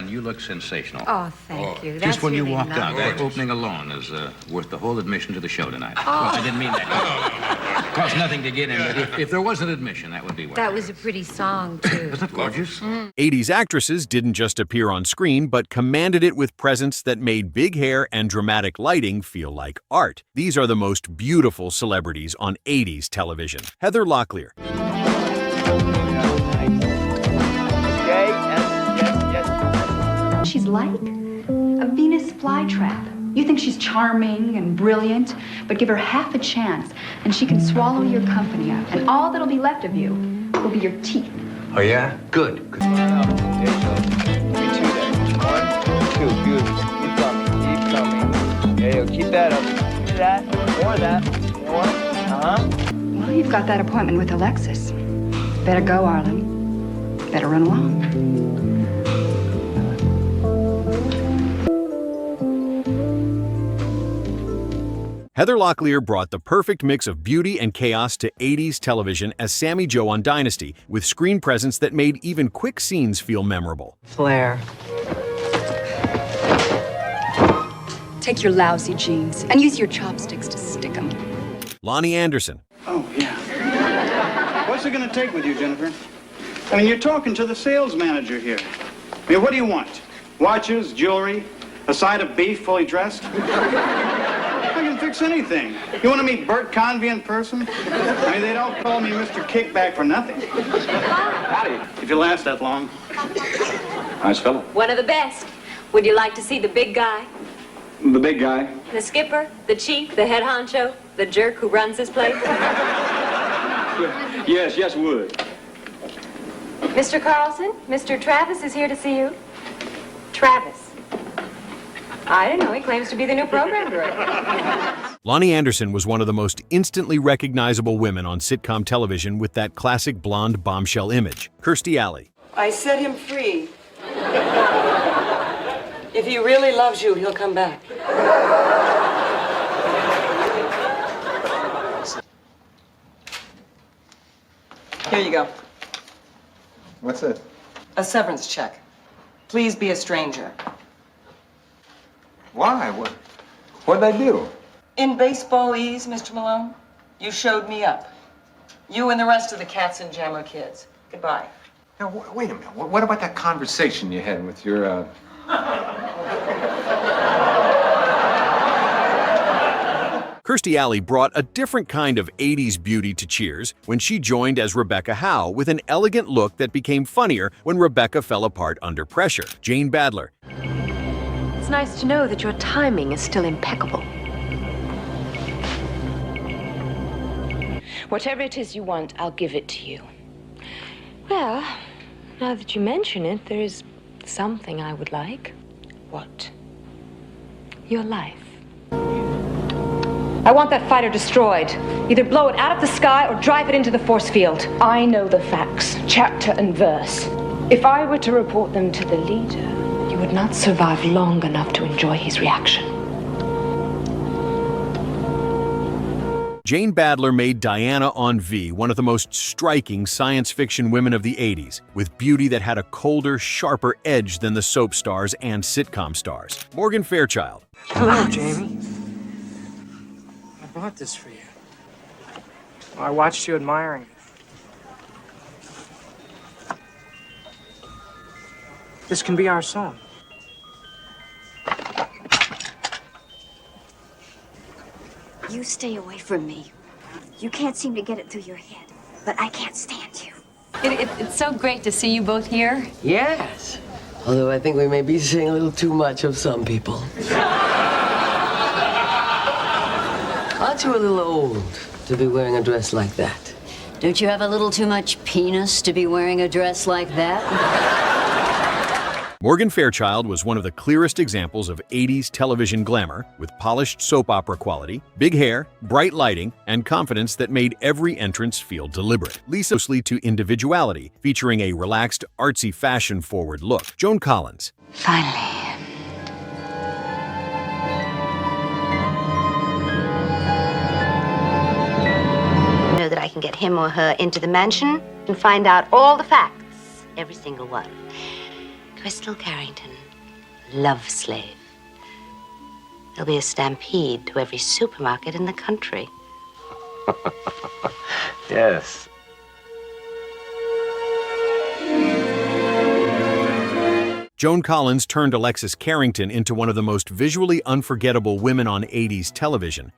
you look sensational. Oh, thank you. That's Just when you really walked nice. out, that opening alone is worth the whole admission to the show tonight. Well, I didn't mean that. Cost nothing to get in, but if there was an admission, that would be worth it. That was a pretty song, too. Isn't that gorgeous? 80s actresses didn't just appear on screen, but commanded it with presence that made big hair and dramatic lighting feel like art. These are the most beautiful celebrities on 80s television. Heather Locklear. She's like a Venus flytrap. You think she's charming and brilliant, but give her half a chance, and she can swallow your company up, and all that'll be left of you will be your teeth. Oh, yeah? Good. Give me 2 there. 1, 2, beautiful. Keep coming. Yeah, keep that up. Do that. More of that. More. Well, you've got that appointment with Alexis. Better go, Arlen. Better run along. Heather Locklear brought the perfect mix of beauty and chaos to 80s television as Sammy Jo on Dynasty, with screen presence that made even quick scenes feel memorable. Flair. Take your lousy jeans and use your chopsticks to stick them. Loni Anderson. Oh, yeah. What's it going to take with you, Jennifer? I mean, you're talking to the sales manager here. I mean, what do you want? Watches, jewelry, a side of beef fully dressed? I can fix anything. You want to meet Burke Convey in person? I mean, they don't call me Mr. Kickback for nothing. Howdy. If you last that long. Nice fellow. One of the best. Would you like to see the big guy? The big guy. The skipper, the chief, the head honcho, the jerk who runs this place? Yes, would. Mr. Carlson, Mr. Travis is here to see you. Travis. I don't know. He claims to be the new program director. Loni Anderson was one of the most instantly recognizable women on sitcom television with that classic blonde bombshell image. Kirstie Alley. I set him free. If he really loves you, he'll come back. Here you go. What's it? A severance check. Please be a stranger. Why? What'd I do? In baseball-ese, Mr. Malone, you showed me up. You and the rest of the Cats and Jammer kids. Goodbye. Now, wait a minute. What about that conversation you had with your, Kirstie Alley brought a different kind of 80s beauty to Cheers when she joined as Rebecca Howe with an elegant look that became funnier when Rebecca fell apart under pressure. Jane Badler. It's nice to know that your timing is still impeccable. Whatever it is you want, I'll give it to you. Well, now that you mention it, there is something I would like. What? Your life. I want that fighter destroyed. Either blow it out of the sky or drive it into the force field. I know the facts, chapter and verse. If I were to report them to the leader, you would not survive long enough to enjoy his reaction. Jane Badler made Diana on V one of the most striking science fiction women of the 80s, with beauty that had a colder, sharper edge than the soap stars and sitcom stars. Morgan Fairchild. Hello, Jamie. I bought this for you. I watched you admiring it. This can be our song. You stay away from me. You can't seem to get it through your head, but I can't stand you. It's so great to see you both here. Yes. Although I think we may be seeing a little too much of some people. Aren't you a little old to be wearing a dress like that? Don't you have a little too much penis to be wearing a dress like that? Morgan Fairchild was one of the clearest examples of 80s television glamour, with polished soap opera quality, big hair, bright lighting, and confidence that made every entrance feel deliberate. Lisa closely to individuality, featuring a relaxed, artsy, fashion-forward look. Joan Collins. Finally. Know that I can get him or her into the mansion and find out all the facts, every single one. Crystal Carrington, love slave. There'll be a stampede to every supermarket in the country. Yes. Joan Collins turned Alexis Carrington into one of the most visually unforgettable women on 80s television.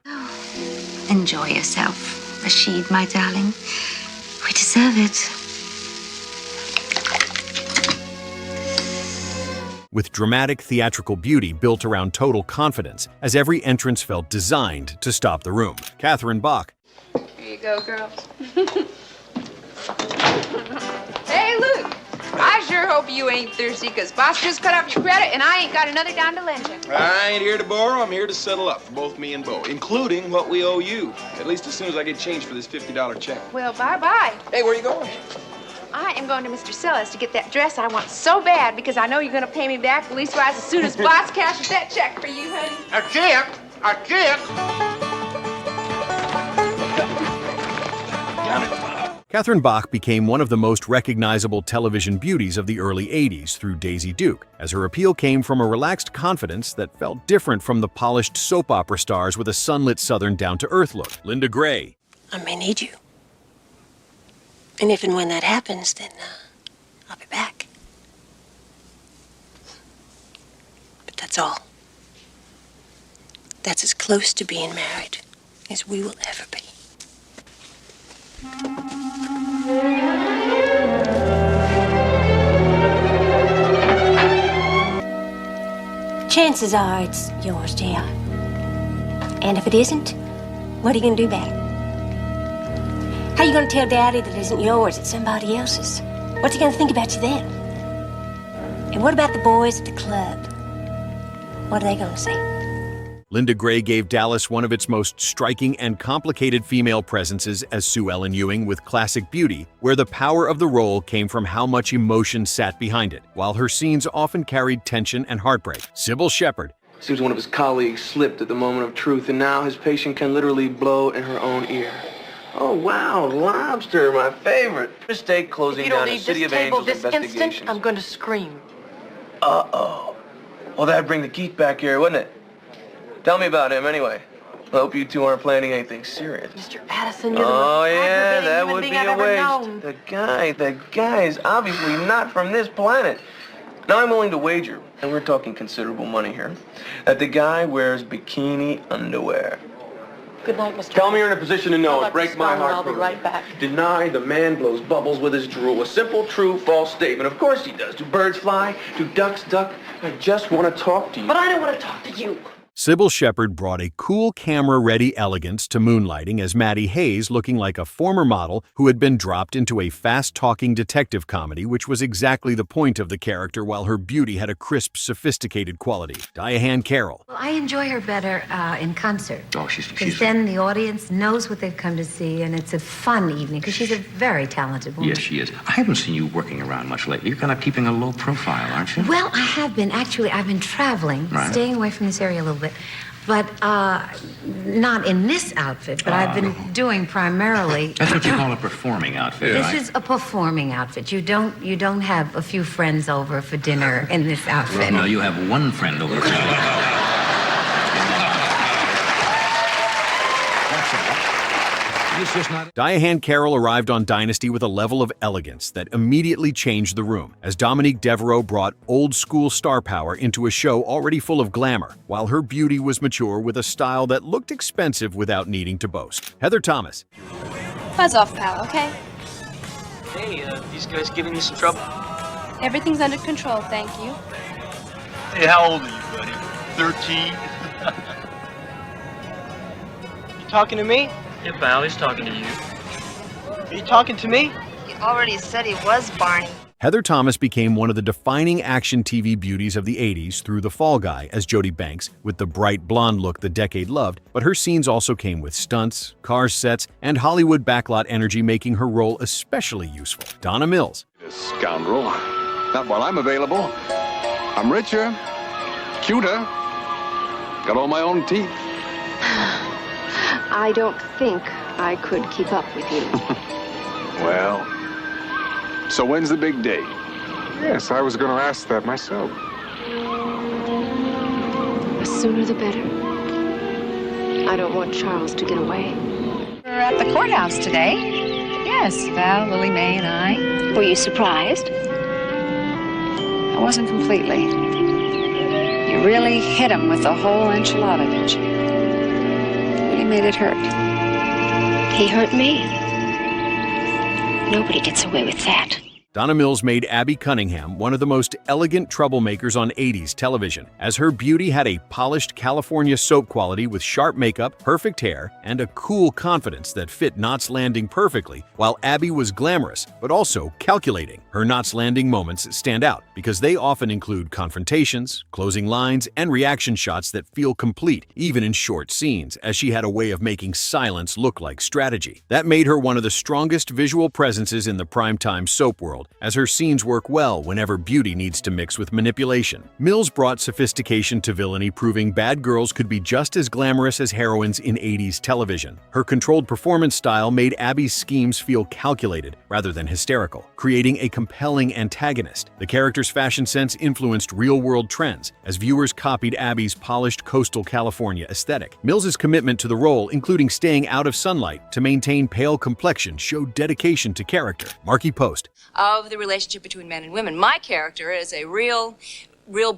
Enjoy yourself, Rashid, my darling. We deserve it. With dramatic theatrical beauty built around total confidence, as every entrance felt designed to stop the room. Catherine Bach. Here you go, girls. Hey, Luke. I sure hope you ain't thirsty, because Boss just cut off your credit, and I ain't got another dime to lend you. I ain't here to borrow. I'm here to settle up for both me and Bo, including what we owe you. At least as soon as I get change for this $50 check. Well, bye-bye. Hey, where you going? I am going to Mr. Sellers to get that dress I want so bad, because I know you're going to pay me back leastwise as soon as Boss cashes that check for you, honey. I can't. Catherine Bach became one of the most recognizable television beauties of the early 80s through Daisy Duke, as her appeal came from a relaxed confidence that felt different from the polished soap opera stars with a sunlit southern down-to-earth look. Linda Gray. I may need you. And if and when that happens, then I'll be back. But that's all. That's as close to being married as we will ever be. Chances are it's yours, JR. And if it isn't, what are you going to do about it? How are you going to tell Daddy that it isn't yours, it's somebody else's? What's he going to think about you then? And what about the boys at the club? What are they going to say? Linda Gray gave Dallas one of its most striking and complicated female presences as Sue Ellen Ewing with classic beauty, where the power of the role came from how much emotion sat behind it, while her scenes often carried tension and heartbreak. Cybill Shepherd. Seems one of his colleagues slipped at the moment of truth, and now his patient can literally blow in her own ear. Oh, wow, lobster, my favorite. Mistake closing down the City of Angels investigation. I'm going to scream. Uh-oh. Well, that'd bring the Keith back here, wouldn't it? Tell me about him, anyway. I hope you two aren't planning anything serious. Mr. Addison, you're the Oh, most yeah, aggravating that human would being be I've a ever waste. known. The guy is obviously not from this planet. Now, I'm willing to wager, and we're talking considerable money here, that the guy wears bikini underwear. Good night, Mr. Tell me you're in a position to know it. Break my heart. I'll be right back. Deny the man blows bubbles with his drool. A simple, true, false statement. Of course he does. Do birds fly? Do ducks duck? I just want to talk to you. But I don't want to talk to you. Cybill Shepherd brought a cool camera-ready elegance to moonlighting as Maddie Hayes, looking like a former model who had been dropped into a fast-talking detective comedy, which was exactly the point of the character, while her beauty had a crisp, sophisticated quality. Diahann Carroll. Well, I enjoy her better in concert. Oh, she's... Because then the audience knows what they've come to see, and it's a fun evening, because she's a very talented woman. Yes, she is. I haven't seen you working around much lately. You're kind of keeping a low profile, aren't you? Well, I have been. Actually, I've been traveling, staying away from this area a little bit. But not in this outfit, but I've been doing primarily... That's what you call a performing outfit, This right? is a performing outfit. You don't have a few friends over for dinner in this outfit. No, you have one friend over for dinner. Diahann Carroll arrived on Dynasty with a level of elegance that immediately changed the room, as Dominique Devereaux brought old-school star power into a show already full of glamour, while her beauty was mature with a style that looked expensive without needing to boast. Heather Thomas. Buzz off, pal, okay? Hey, these guys giving you some trouble? Everything's under control, thank you. Hey, how old are you, buddy? 13? You talking to me? Yeah, pal, he's talking to you. Are you talking to me? You already said he was, Barney. Heather Thomas became one of the defining action TV beauties of the 80s through The Fall Guy as Jodie Banks, with the bright blonde look the decade loved, but her scenes also came with stunts, car sets, and Hollywood backlot energy, making her role especially useful. Donna Mills. This scoundrel. Not while I'm available. I'm richer, cuter, got all my own teeth. I don't think I could keep up with you. Well, so when's the big day? Yes, I was going to ask that myself. The sooner the better. I don't want Charles to get away. We're at the courthouse today. Yes, Val, Lily Mae, and I. Were you surprised? I wasn't completely. You really hit him with the whole enchilada, didn't you? Really made it hurt. He hurt me. Nobody gets away with that. Donna Mills made Abby Cunningham one of the most elegant troublemakers on 80s television, as her beauty had a polished California soap quality with sharp makeup, perfect hair, and a cool confidence that fit Knots Landing perfectly, while Abby was glamorous, but also calculating. Her Knots Landing moments stand out because they often include confrontations, closing lines, and reaction shots that feel complete, even in short scenes, as she had a way of making silence look like strategy. That made her one of the strongest visual presences in the primetime soap world, as her scenes work well whenever beauty needs to mix with manipulation. Mills brought sophistication to villainy, proving bad girls could be just as glamorous as heroines in 80s television. Her controlled performance style made Abby's schemes feel calculated rather than hysterical, creating a compelling antagonist. The character's fashion sense influenced real-world trends, as viewers copied Abby's polished coastal California aesthetic. Mills's commitment to the role, including staying out of sunlight to maintain pale complexion, showed dedication to character. Markie Post. Of the relationship between men and women. My character is a real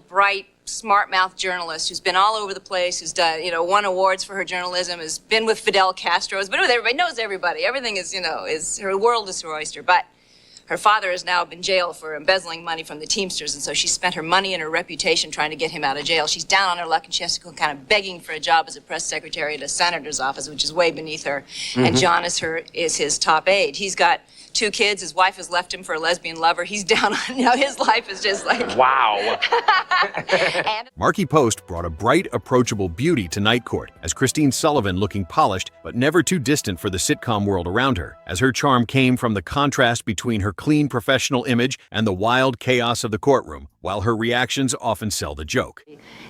bright, smart-mouthed journalist who's been all over the place, who's done, won awards for her journalism, has been with Fidel Castro, has been with everybody, knows everybody. Everything is, her world is her oyster. But her father has now been jailed for embezzling money from the Teamsters, and so she spent her money and her reputation trying to get him out of jail. She's down on her luck, and she has to go kind of begging for a job as a press secretary at a senator's office, which is way beneath her. Mm-hmm. And John is his top aide. He's got 2 kids. His wife has left him for a lesbian lover. He's down on, his life is just like... Wow. Markie Post brought a bright, approachable beauty to Night Court, as Christine Sullivan looking polished but never too distant for the sitcom world around her, as her charm came from the contrast between her clean professional image and the wild chaos of the courtroom, while her reactions often sell the joke.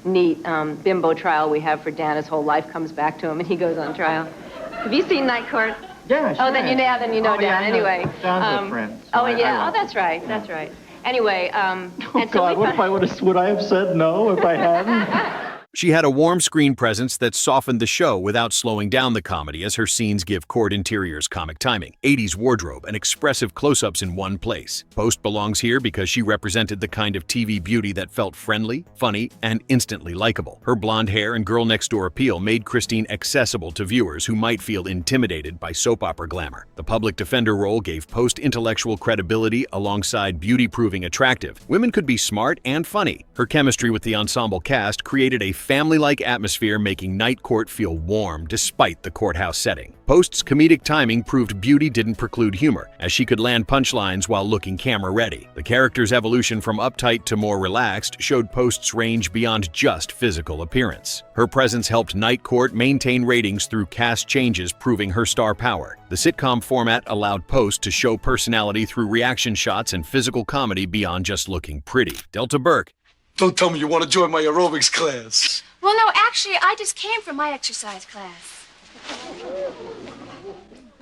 Neat bimbo trial we have for Dan. His whole life comes back to him and he goes on trial. Have you seen Night Court? Yeah, sure. Oh, then you know Dan. Yeah, anyway. John's a friend. So yeah. That's right. That's right. Anyway, Oh, God, would I have said no if I hadn't? She had a warm screen presence that softened the show without slowing down the comedy, as her scenes give court interiors comic timing, 80s wardrobe, and expressive close-ups in one place. Post belongs here because she represented the kind of TV beauty that felt friendly, funny, and instantly likable. Her blonde hair and girl-next-door appeal made Christine accessible to viewers who might feel intimidated by soap opera glamour. The public defender role gave Post intellectual credibility alongside beauty-proving attractive. Women could be smart and funny. Her chemistry with the ensemble cast created a family-like atmosphere, making Night Court feel warm despite the courthouse setting. Post's comedic timing proved beauty didn't preclude humor, as she could land punchlines while looking camera-ready. The character's evolution from uptight to more relaxed showed Post's range beyond just physical appearance. Her presence helped Night Court maintain ratings through cast changes, proving her star power. The sitcom format allowed Post to show personality through reaction shots and physical comedy beyond just looking pretty. Delta Burke. Don't tell me you want to join my aerobics class. Well, no, actually, I just came from my exercise class.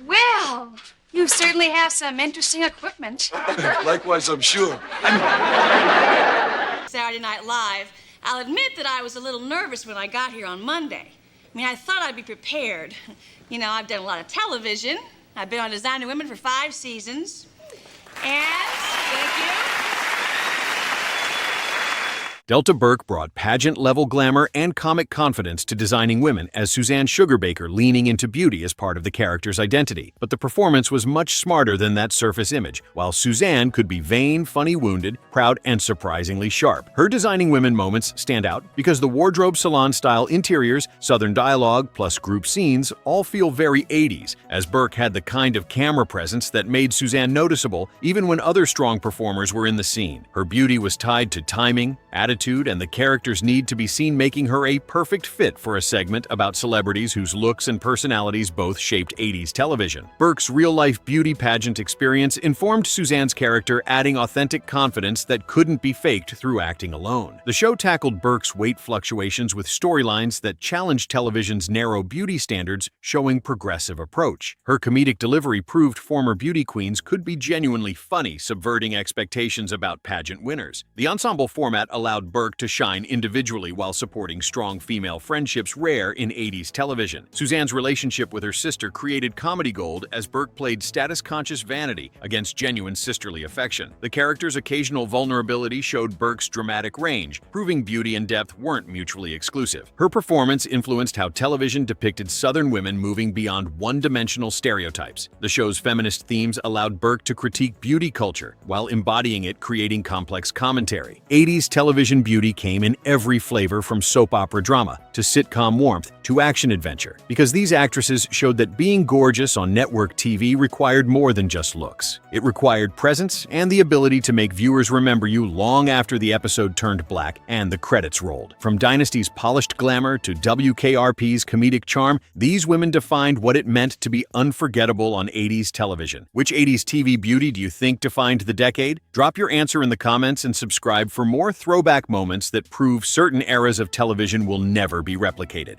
Well, you certainly have some interesting equipment. Likewise, I'm sure. Saturday Night Live. I'll admit that I was a little nervous when I got here on Monday. I mean, I thought I'd be prepared. I've done a lot of television. I've been on Designer Women for 5 seasons. And, thank you. Delta Burke brought pageant-level glamour and comic confidence to Designing Women as Suzanne Sugarbaker, leaning into beauty as part of the character's identity. But the performance was much smarter than that surface image, while Suzanne could be vain, funny, wounded, proud, and surprisingly sharp. Her Designing Women moments stand out because the wardrobe salon-style interiors, Southern dialogue, plus group scenes all feel very 80s, as Burke had the kind of camera presence that made Suzanne noticeable even when other strong performers were in the scene. Her beauty was tied to timing, attitude, attitude and the character's need to be seen, making her a perfect fit for a segment about celebrities whose looks and personalities both shaped 80s television. Burke's real-life beauty pageant experience informed Suzanne's character, adding authentic confidence that couldn't be faked through acting alone. The show tackled Burke's weight fluctuations with storylines that challenged television's narrow beauty standards, showing progressive approach. Her comedic delivery proved former beauty queens could be genuinely funny, subverting expectations about pageant winners. The ensemble format allowed Burke to shine individually while supporting strong female friendships rare in 80s television. Suzanne's relationship with her sister created comedy gold as Burke played status-conscious vanity against genuine sisterly affection. The character's occasional vulnerability showed Burke's dramatic range, proving beauty and depth weren't mutually exclusive. Her performance influenced how television depicted Southern women moving beyond one-dimensional stereotypes. The show's feminist themes allowed Burke to critique beauty culture, while embodying it, creating complex commentary. 80s television beauty came in every flavor, from soap opera drama to sitcom warmth to action-adventure, because these actresses showed that being gorgeous on network TV required more than just looks. It required presence and the ability to make viewers remember you long after the episode turned black and the credits rolled. From Dynasty's polished glamour to WKRP's comedic charm, these women defined what it meant to be unforgettable on 80s television. Which 80s TV beauty do you think defined the decade? Drop your answer in the comments and subscribe for more throwback moments that prove certain eras of television will never be replicated.